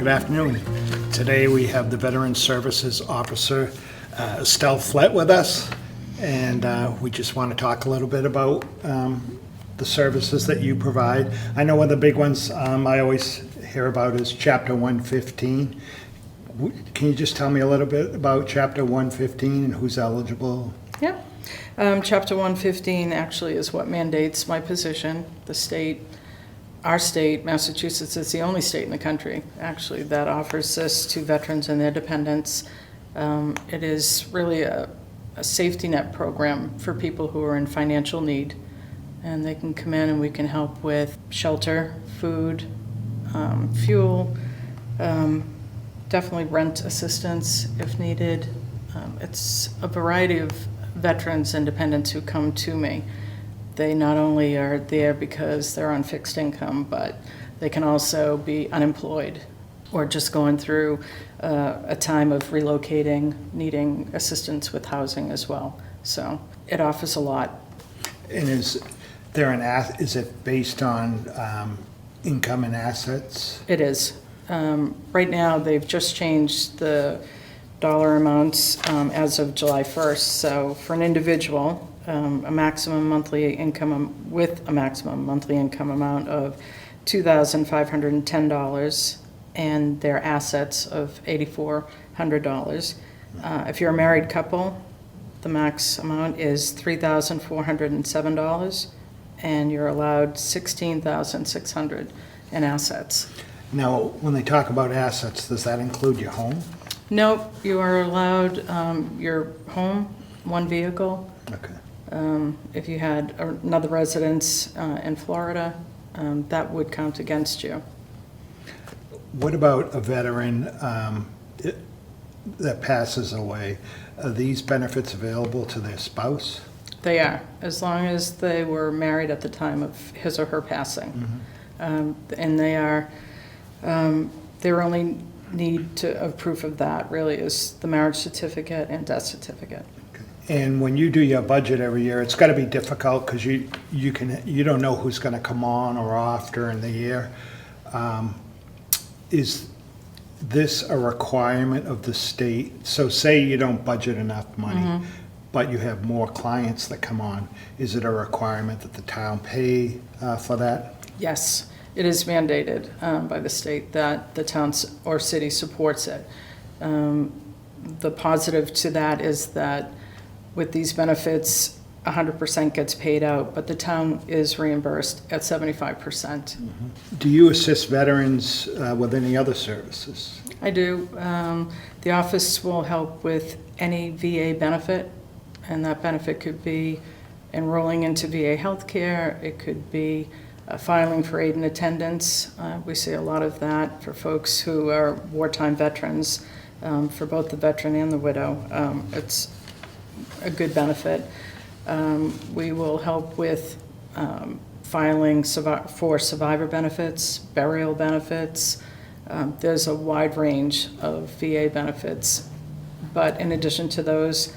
Good afternoon. Today we have the Veteran Services Officer, Estelle Flett, with us, and we just want to talk a little bit about the services that you provide. I know one of the big ones I always hear about is Chapter 115. Can you just tell me a little bit about Chapter 115 and who's eligible? Yeah. Chapter 115 actually is what mandates my position. The state, our state, Massachusetts, is the only state in the country, actually, that offers this to veterans and their dependents. It is really a safety net program for people who are in financial need. And they can come in and we can help with shelter, food, fuel, definitely rent assistance if needed. It's a variety of veterans and dependents who come to me. They not only are there because they're on fixed income, but they can also be unemployed or just going through a time of relocating, needing assistance with housing as well. So it offers a lot. And is it based on income and assets? It is. Right now, they've just changed the dollar amounts as of July 1st. So for an individual, a maximum monthly income amount of $2,510 and their assets of $8,400. If you're a married couple, the max amount is $3,407 and you're allowed $16,600 in assets. Now, when they talk about assets, does that include your home? Nope, you are allowed your home, one vehicle. Okay. If you had another residence in Florida, that would count against you. What about a veteran that passes away? Are these benefits available to their spouse? They are, as long as they were married at the time of his or her passing. Mm-hmm. And they are, their only need of proof of that really is the marriage certificate and death certificate. And when you do your budget every year, it's got to be difficult because you don't know who's going to come on or off during the year. Is this a requirement of the state? So say you don't budget enough money, mm-hmm. but you have more clients that come on. Is it a requirement that the town pay for that? Yes, it is mandated by the state that the town or city supports it. The positive to that is that with these benefits, 100% gets paid out, but the town is reimbursed at 75%. Mm-hmm. Do you assist veterans with any other services? I do. The office will help with any VA benefit, and that benefit could be enrolling into VA healthcare. It could be filing for aid and attendance. We see a lot of that for folks who are wartime veterans, for both the veteran and the widow. It's a good benefit. We will help with filing for survivor benefits, burial benefits. There's a wide range of VA benefits. But in addition to those,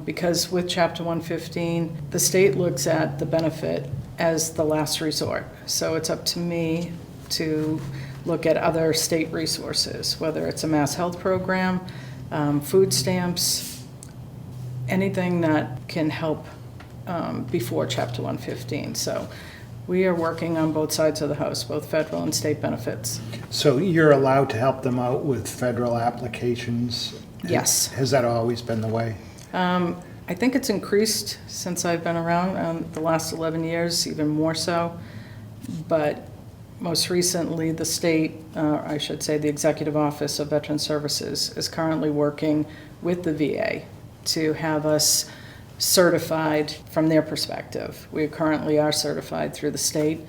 because with Chapter 115, the state looks at the benefit as the last resort. So it's up to me to look at other state resources, whether it's a mass health program, food stamps, anything that can help before Chapter 115. So we are working on both sides of the house, both federal and state benefits. So you're allowed to help them out with federal applications? Yes. Has that always been the way? I think it's increased since I've been around, the last 11 years, even more so. But most recently, the state, I should say the Executive Office of Veteran Services, is currently working with the VA to have us certified from their perspective. We currently are certified through the state,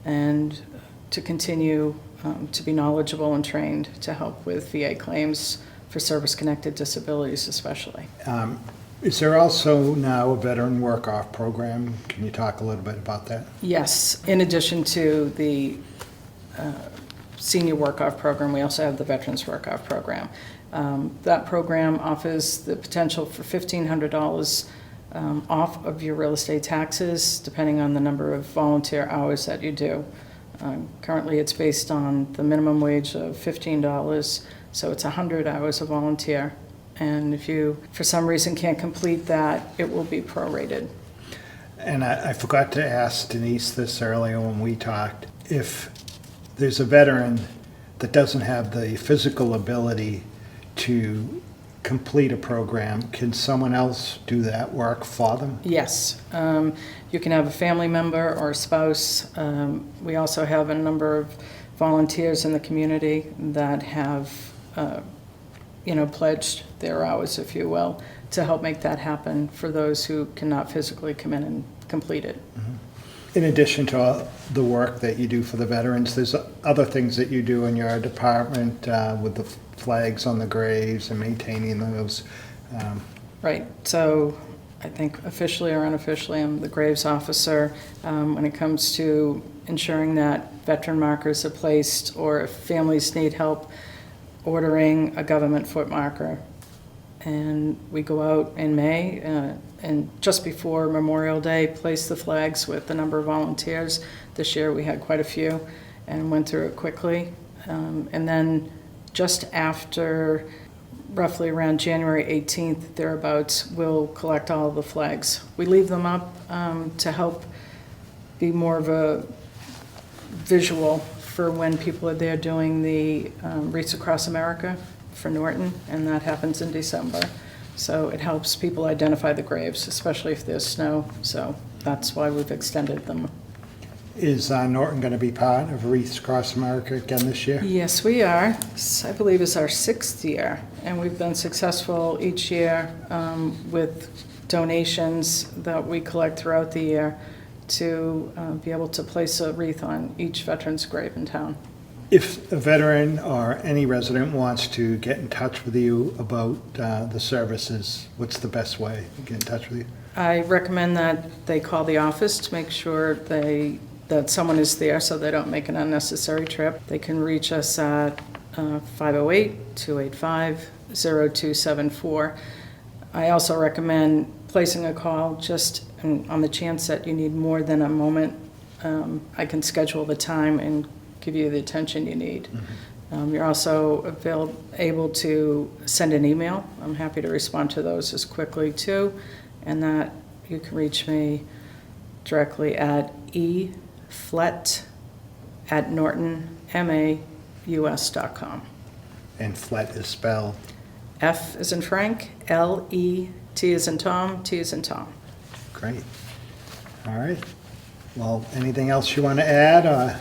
and to continue to be knowledgeable and trained to help with VA claims for service-connected disabilities especially. Is there also now a veteran work-off program? Can you talk a little bit about that? Yes, in addition to the senior work-off program, we also have the Veterans Work-Off program. That program offers the potential for $1,500 off of your real estate taxes, depending on the number of volunteer hours that you do. Currently, it's based on the minimum wage of $15, so it's 100 hours of volunteer. And if you, for some reason, can't complete that, it will be prorated. And I forgot to ask Denise this earlier when we talked. If there's a veteran that doesn't have the physical ability to complete a program, can someone else do that work for them? Yes. You can have a family member or a spouse. We also have a number of volunteers in the community that have, pledged their hours, if you will, to help make that happen for those who cannot physically come in and complete it. Mm-hmm. In addition to the work that you do for the veterans, there's other things that you do in your department with the flags on the graves and maintaining those. Right. So I think officially or unofficially, I'm the graves officer. When it comes to ensuring that veteran markers are placed, or if families need help ordering a government foot marker. And we go out in May and just before Memorial Day, place the flags with a number of volunteers. This year we had quite a few and went through it quickly. And then just after, roughly around January 18th, thereabouts, we'll collect all of the flags. We leave them up to help be more of a visual for when people are there doing the Wreaths Across America for Norton, and that happens in December. So it helps people identify the graves, especially if there's snow. So that's why we've extended them. Is Norton going to be part of Wreaths Across America again this year? Yes, we are. I believe it's our 6th year, and we've been successful each year with donations that we collect throughout the year to be able to place a wreath on each veteran's grave in town. If a veteran or any resident wants to get in touch with you about the services, what's the best way to get in touch with you? I recommend that they call the office to make sure that someone is there so they don't make an unnecessary trip. They can reach us at 508-285-0274. I also recommend placing a call just on the chance that you need more than a moment. I can schedule the time and give you the attention you need. Mm-hmm. You're also able to send an email. I'm happy to respond to those as quickly too, and that you can reach me directly at eflett@nortonmaus.com. And Flett is spelled? F as in Frank, L-E-T as in Tom, T as in Tom. Great. All right. Well, anything else you want to add?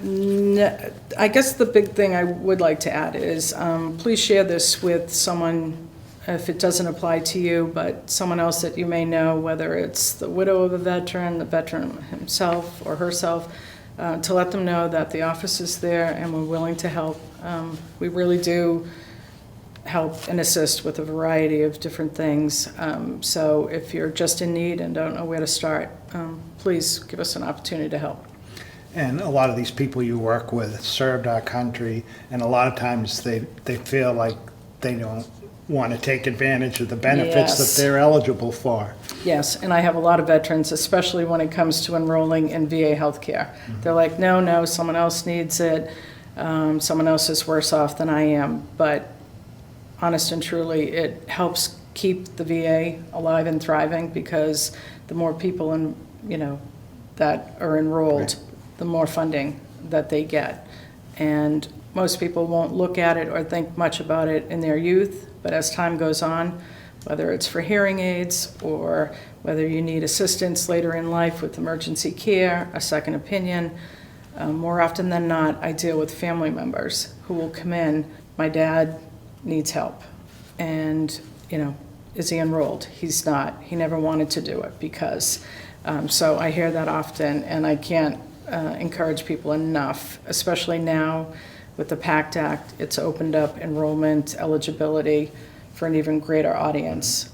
No, I guess the big thing I would like to add is please share this with someone, if it doesn't apply to you, but someone else that you may know, whether it's the widow of a veteran, the veteran himself or herself, to let them know that the office is there and we're willing to help. We really do help and assist with a variety of different things. So if you're just in need and don't know where to start, please give us an opportunity to help. And a lot of these people you work with served our country, and a lot of times they feel like they don't want to take advantage of the benefits Yes. that they're eligible for. Yes, and I have a lot of veterans, especially when it comes to enrolling in VA healthcare. Mm-hmm. They're like, no, someone else needs it. Someone else is worse off than I am. But honest and truly, it helps keep the VA alive and thriving, because the more people that are enrolled, right, the more funding that they get. And most people won't look at it or think much about it in their youth, but as time goes on, whether it's for hearing aids or whether you need assistance later in life with emergency care, a second opinion, more often than not, I deal with family members who will come in, my dad needs help, and is he enrolled? He's not. He never wanted to do it because. So I hear that often, and I can't encourage people enough, especially now with the PACT Act. It's opened up enrollment eligibility for an even greater audience.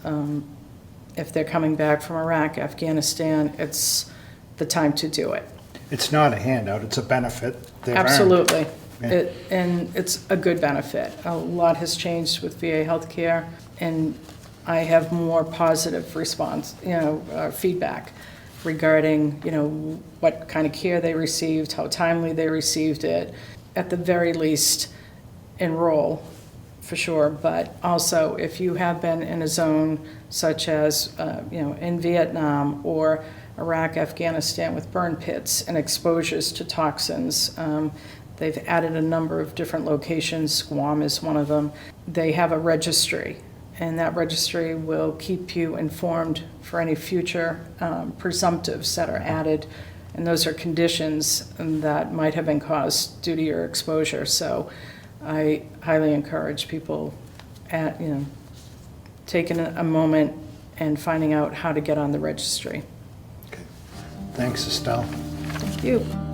If they're coming back from Iraq, Afghanistan, it's the time to do it. It's not a handout, it's a benefit they've earned. Absolutely. Yeah. And it's a good benefit. A lot has changed with VA healthcare, and I have more positive response, feedback. regarding, what kind of care they received, how timely they received it. At the very least, enroll, for sure, but also if you have been in a zone such as, in Vietnam or Iraq, Afghanistan with burn pits and exposures to toxins, they've added a number of different locations. Guam is one of them. They have a registry, and that registry will keep you informed for any future presumptives that are added, and those are conditions that might have been caused due to your exposure. So I highly encourage people taking a moment and finding out how to get on the registry. Thanks, Estelle. Thank you.